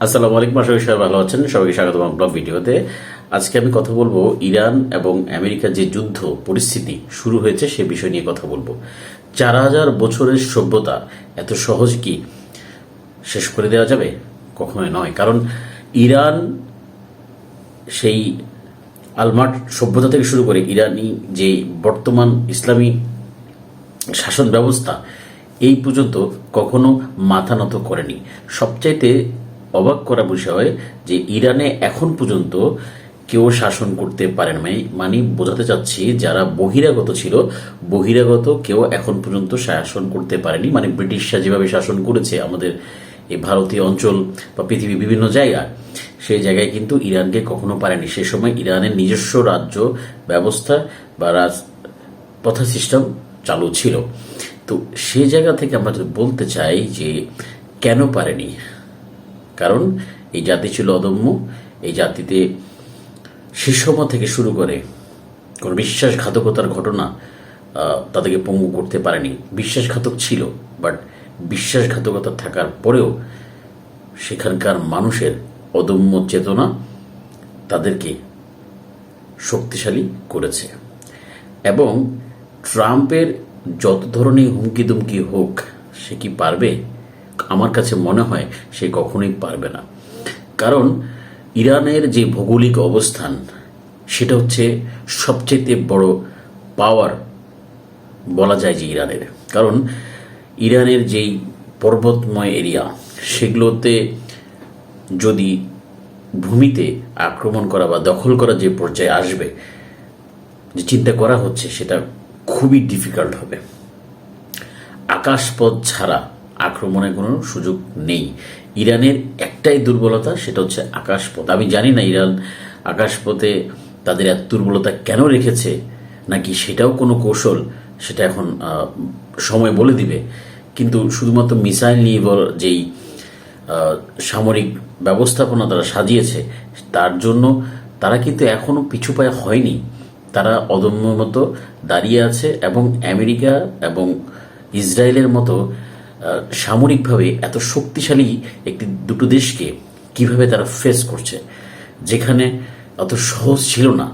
আসসালামু আলাইকুম, আশা করি সবাই ভালো আছেন। সবাইকে স্বাগত আমার ব্লগ ভিডিওতে। আজকে আমি কথা বলবো ইরান এবং আমেরিকার যে যুদ্ধ পরিস্থিতি শুরু হয়েছে সে বিষয় নিয়ে কথা বলবো। 4000 বছরের সভ্যতা এত সহজ কি শেষ করে দেওয়া যাবে? কখনোই নয়। কারণ ইরান সেই আলমাট সভ্যতা থেকে শুরু করে ইরানি যে বর্তমান ইসলামী শাসন ব্যবস্থা এই পর্যন্ত কখনো মাথা নত করেনি। সবচাইতে অবাক করা বিষয় যে ইরানে এখন পর্যন্ত কেউ শাসন করতে পারেন নাই। মানে বোঝাতে চাচ্ছি, যারা বহিরাগত ছিল, বহিরাগত কেউ এখন পর্যন্ত শাসন করতে পারেনি। মানে ব্রিটিশরা যেভাবে শাসন করেছে আমাদের এই ভারতীয় অঞ্চল বা পৃথিবীর বিভিন্ন জায়গায়, সেই জায়গায় কিন্তু ইরানকে কখনো পারেনি। সে সময় ইরানের নিজস্ব রাজ্য ব্যবস্থা বা প্রথা সিস্টেম চালু ছিল। তো সেই জায়গা থেকে আমরা যদি বলতে চাই যে কেন পারেনি, কারণ এই জাতি ছিল অদম্য। এই জাতিতে সে সময় থেকে শুরু করে কোনো বিশ্বাসঘাতকতার ঘটনা তাদেরকে পঙ্গু করতে পারেনি। বিশ্বাসঘাতক ছিল, বাট বিশ্বাসঘাতকতা থাকার পরেও সেখানকার মানুষের অদম্য চেতনা তাদেরকে শক্তিশালী করেছে। এবং ট্রাম্পের যত ধরনের হুমকি দুমকি হোক, সে কি পারবে? আমার কাছে মনে হয় সে কখনোই পারবে না। কারণ ইরানের যে ভৌগোলিক অবস্থান, সেটা হচ্ছে সবচেয়ে বড় পাওয়ার বলা যায় যে ইরানের। কারণ ইরানের যেই পর্বতময় এরিয়া, সেগুলোতে যদি ভূমিতে আক্রমণ করা বা দখল করা যে পর্যায়ে আসবে, যে চিন্তা করা হচ্ছে, সেটা খুবই ডিফিকাল্ট হবে। আকাশপথ ছাড়া আক্রমণের কোনো সুযোগ নেই। ইরানের একটাই দুর্বলতা, সেটা হচ্ছে আকাশপথ। আমি জানি না ইরান আকাশপথে তাদের এত দুর্বলতা কেন রেখেছে, নাকি সেটাও কোনো কৌশল, সেটা এখন সময় বলে দিবে। কিন্তু শুধুমাত্র মিসাইল নিয়ে যেই সামরিক ব্যবস্থাপনা তারা সাজিয়েছে, তার জন্য তারা কিন্তু এখনও পিছুপায় হয়নি। তারা অদম্য মতো দাঁড়িয়ে আছে। এবং আমেরিকা এবং ইসরায়েলের মতো সামরিকভাবে এত শক্তিশালী দুটো দেশকে কিভাবে তারা ফেস করছে, যেখানে অত সহজ ছিল না।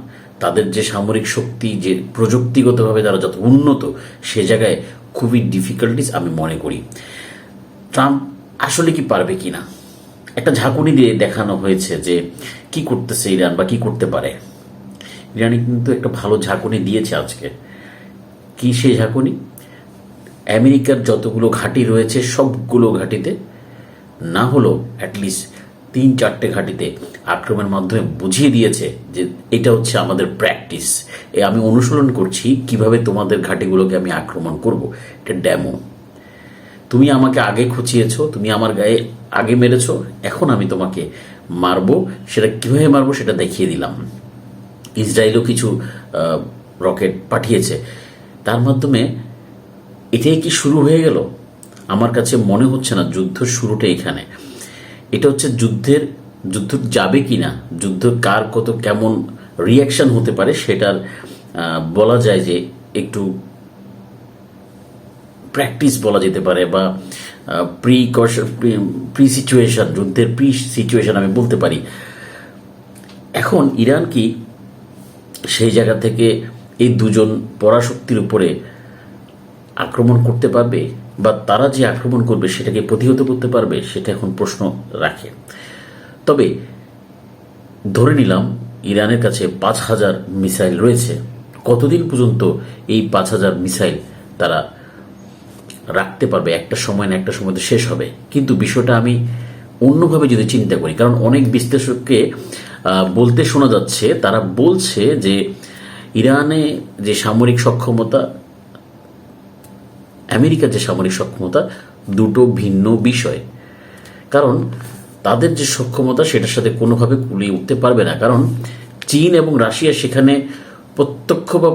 তাদের যে সামরিক শক্তি, যে প্রযুক্তিগতভাবে তারা যত উন্নত, সে জায়গায় খুবই ডিফিকাল্টিস আমি মনে করি। ট্রাম্প আসলে কি পারবে কিনা একটা ঝাঁকুনি দিয়ে দেখানো হয়েছে যে কি করতেছে ইরান বা কি করতে পারে। ইরানি কিন্তু একটা ভালো ঝাঁকুনি দিয়েছে আজকে। কি সেই ঝাঁকুনি? আমেরিকার যতগুলো ঘাঁটি রয়েছে সবগুলো ঘাঁটিতে না হলেও অ্যাটলিস্ট 3-4টে ঘাঁটিতে আক্রমণের মাধ্যমে বুঝিয়ে দিয়েছে যে এটা হচ্ছে আমাদের প্র্যাকটিস। আমি অনুশীলন করছি কিভাবে তোমাদের ঘাঁটিগুলোকে আমি আক্রমণ করব। এটা ড্যামো। তুমি আমাকে আগে খুঁচিয়েছ, তুমি আমার গায়ে আগে মেরেছ, এখন আমি তোমাকে মারবো। সেটা কিভাবে মারবো সেটা দেখিয়ে দিলাম। ইসরায়েলও কিছু রকেট পাঠিয়েছে। তার মাধ্যমে এটাই কি শুরু হয়ে গেল? আমার কাছে মনে হচ্ছে না যুদ্ধ শুরুটা এখানে। এটা হচ্ছে যুদ্ধ যাবে কি না, যুদ্ধ কার কত কেমন রিয়াকশন হতে পারে, সেটার বলা যায় যে একটু প্র্যাকটিস বলা যেতে পারে, বা প্রি সিচুয়েশন, যুদ্ধের প্রি সিচুয়েশন আমি বলতে পারি। এখন ইরান কি সেই জায়গা থেকে এই দুজন পরাশক্তির উপরে আক্রমণ করতে পারবে, বা তারা যে আক্রমণ করবে সেটাকে প্রতিহত করতে পারবে, সেটা এখন প্রশ্ন রাখে। তবে ধরে নিলাম ইরানের কাছে 5000 মিসাইল রয়েছে। কতদিন পর্যন্ত এই 5000 মিসাইল তারা রাখতে পারবে? একটা সময় না একটা সময় তো শেষ হবে। কিন্তু বিষয়টা আমি অন্যভাবে যদি চিন্তা করি, কারণ অনেক বিশ্লেষককে বলতে শোনা যাচ্ছে, তারা বলছে যে ইরানে যে সামরিক সক্ষমতা, আমেরিকার যে সামরিক সক্ষমতা, দুটো ভিন্ন বিষয়। কারণ তাদের যে সক্ষমতা সেটার সাথে কোনোভাবে কুলিয়ে উঠতে পারবে না। কারণ চীন এবং রাশিয়া সেখানে প্রত্যক্ষ বা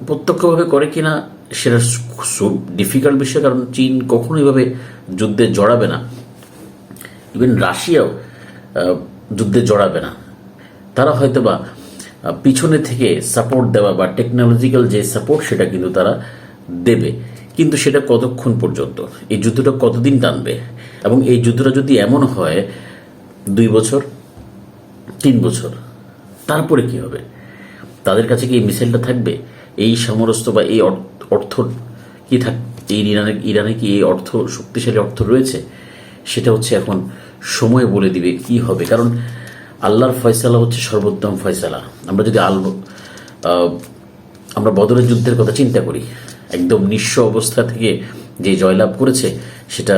প্রত্যক্ষভাবে করে কিনা সেটা খুব ডিফিকাল্ট বিষয়। কারণ চীন কখনো এভাবে যুদ্ধে জড়াবে না, ইভেন রাশিয়াও যুদ্ধে জড়াবে না। তারা হয়তো বা পিছনে থেকে সাপোর্ট দেওয়া বা টেকনোলজিক্যাল যে সাপোর্ট, সেটা কিন্তু তারা দেবে। কিন্তু সেটা কতক্ষণ পর্যন্ত, এই যুদ্ধটা কতদিন টানবে, এবং এই যুদ্ধটা যদি এমন হয় 2 বছর 3 বছর, তারপরে কি হবে? তাদের কাছে কি এই মিসাইলটা থাকবে, এই সমরস্ত্র বা এই অর্থ কি এই ইরানে কি এই শক্তিশালী অর্থ রয়েছে? সেটা হচ্ছে এখন সময় বলে দিবে কি হবে। কারণ আল্লাহর ফয়সালা হচ্ছে সর্বোত্তম ফয়সালা। আমরা যদি আমরা বদরের যুদ্ধের কথা চিন্তা করি, একদম নিঃস্ব অবস্থা থেকে যে জয়লাভ করেছে সেটা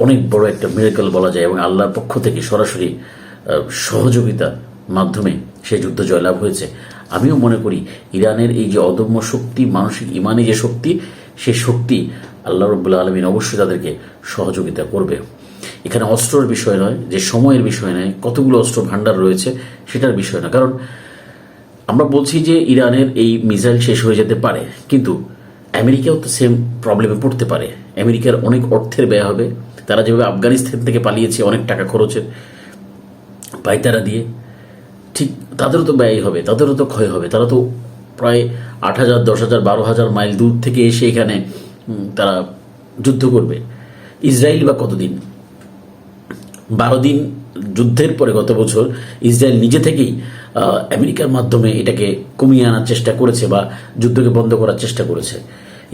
অনেক বড় একটা মিরাকল বলা যায়, এবং আল্লাহর পক্ষ থেকে সরাসরি সহযোগিতার মাধ্যমে সেই যুদ্ধ জয়লাভ হয়েছে। আমিও মনে করি ইরানের এই যে অদম্য শক্তি, মানসিক ইমানি যে শক্তি, সেই শক্তি আল্লাহ রাব্বুল আলামিন অবশ্যই তাদেরকে সহযোগিতা করবে। এখানে অস্ত্রের বিষয় নয়, যে সময়ের বিষয় নয়, কতগুলো অস্ত্র ভাণ্ডার রয়েছে সেটার বিষয় না। কারণ আমরা বলছি যে ইরানের এই মিসাইল শেষ হয়ে যেতে পারে, কিন্তু আমেরিকাও তো সেম প্রবলেমে পড়তে পারে। আমেরিকার অনেক অর্থের ব্যয় হবে। তারা যেভাবে আফগানিস্তান থেকে পালিয়েছে অনেক টাকা খরচের পাইতারা দিয়ে, ঠিক তাদেরও তো ব্যয় হবে, তাদেরও তো ক্ষয় হবে। তারা তো প্রায় 8,000, 10,000, 12,000 মাইল দূর থেকে এসে এখানে তারা যুদ্ধ করবে। ইসরায়েল বা কতদিন? 12 দিন যুদ্ধের পরে গত বছর ইসরায়েল নিজে থেকেই আমেরিকার মাধ্যমে এটাকে কমিয়ে আনার চেষ্টা করেছে বা যুদ্ধকে বন্ধ করার চেষ্টা করেছে।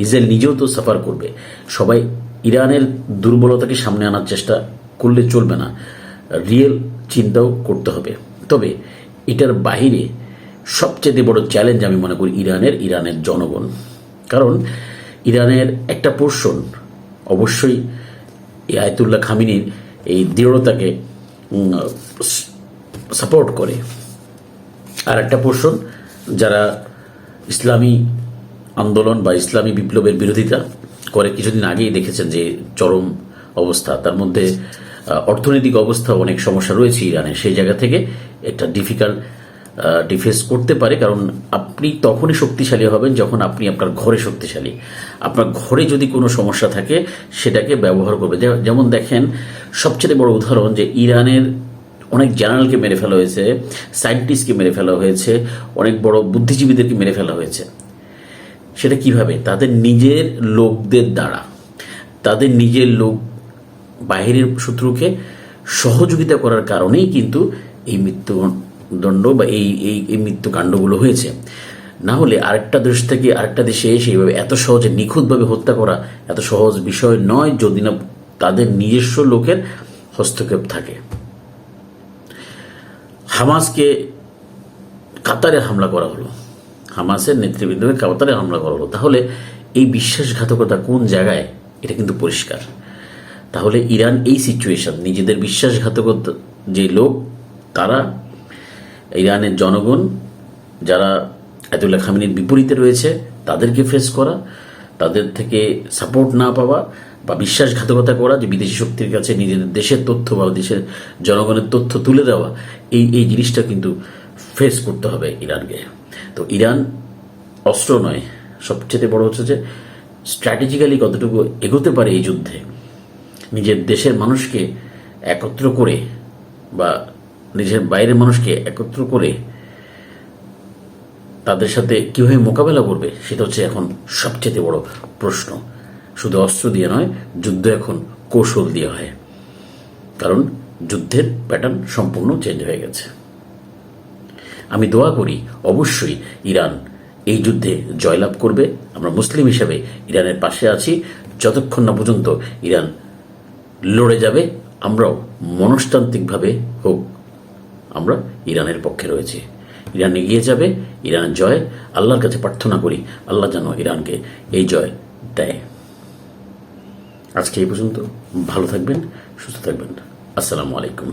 ইসরায়েল নিজেও তো সাফার করবে। সবাই ইরানের দুর্বলতাকে সামনে আনার চেষ্টা করলে চলবে না, রিয়েল চিন্তাও করতে হবে। তবে এটার বাইরে সবচেয়ে বড় চ্যালেঞ্জ আমি মনে করি ইরানের জনগণ। কারণ ইরানের একটা পোর্শন অবশ্যই এই আয়াতুল্লাহ খামিনির এই দৃঢ়তাকে সাপোর্ট করে, আর একটা পোর্শন যারা ইসলামী আন্দোলন বা ইসলামী বিপ্লবের বিরোধিতা করে। কিছুদিন আগেই দেখেছেন যে চরম অবস্থা, তার মধ্যে অর্থনৈতিক অবস্থা অনেক সমস্যা রয়েছে ইরানের। সেই জায়গা থেকে একটা ডিফেন্স করতে পারে। কারণ আপনি তখনই শক্তিশালী হবেন যখন আপনি আপনার ঘরে শক্তিশালী। আপনার ঘরে যদি কোনো সমস্যা থাকে সেটাকে ব্যবহার করবে। যেমন দেখেন সবচেয়ে বড় উদাহরণ যে ইরানের অনেক জেনারেলকে মেরে ফেলা হয়েছে, সায়েন্টিস্টকে মেরে ফেলা হয়েছে, অনেক বড় বুদ্ধিজীবীদেরকে মেরে ফেলা হয়েছে। সেটা কিভাবে? তাদের নিজের লোকদের দ্বারা, তাদের নিজের লোক বাহিরের শত্রুকে সহযোগিতা করার কারণেই কিন্তু এই মৃত্যুদণ্ড বা এই মৃত্যুকাণ্ডগুলো হয়েছে। না হলে আরেকটা দেশ থেকে আরেকটা দেশে এসে এইভাবে এত সহজে নিখুঁতভাবে হত্যা করা এত সহজ বিষয় নয়, যদি না তাদের নিজস্ব লোকের হস্তক্ষেপ থাকে। হামাসকে কাতারে হামলা করা হলো, হামাসের নেতৃবৃন্দকে কাতারে হামলা করা হলো। তাহলে এই বিশ্বাসঘাতকতা কোন জায়গায়? এটা কিন্তু পরিষ্কার। তাহলে ইরান এই সিচুয়েশন, নিজেদের বিশ্বাসঘাতকতা যে লোক, তারা ইরানের জনগণ যারা আয়াতুল্লাহ খামেনির বিপরীতে রয়েছে তাদেরকে ফেস করা, তাদের থেকে সাপোর্ট না পাওয়া বা বিশ্বাসঘাতকতা করা, যে বিদেশি শক্তির কাছে নিজেদের দেশের তথ্য বা দেশের জনগণের তথ্য তুলে দেওয়া, এই জিনিসটা কিন্তু ফেস করতে হবে ইরানকে। তো ইরান অস্ত্র নয়, সবচেয়ে বড় হচ্ছে যে স্ট্র্যাটেজিক্যালি কতটুকু এগোতে পারে এই যুদ্ধে, নিজের দেশের মানুষকে একত্র করে বা নিজের বাইরের মানুষকে একত্র করে তাদের সাথে কীভাবে মোকাবেলা করবে, সেটা হচ্ছে এখন সবচেয়ে বড় প্রশ্ন। শুধু অস্ত্র দিয়ে নয়, যুদ্ধ এখন কৌশল দিয়ে হয়। কারণ যুদ্ধের প্যাটার্ন সম্পূর্ণ চেঞ্জ হয়ে গেছে। আমি দোয়া করি অবশ্যই ইরান এই যুদ্ধে জয়লাভ করবে। আমরা মুসলিম হিসেবে ইরানের পাশে আছি। যতক্ষণ না পর্যন্ত ইরান লড়ে যাবে, আমরাও মনস্তান্ত্রিকভাবে হোক আমরা ইরানের পক্ষে রয়েছি। ইরান এগিয়ে যাবে, ইরানের জয়। আল্লাহর কাছে প্রার্থনা করি আল্লাহ যেন ইরানকে এই জয় দেয়। আজকে এই পর্যন্ত। ভালো থাকবেন, সুস্থ থাকবেন। আসসালামু আলাইকুম।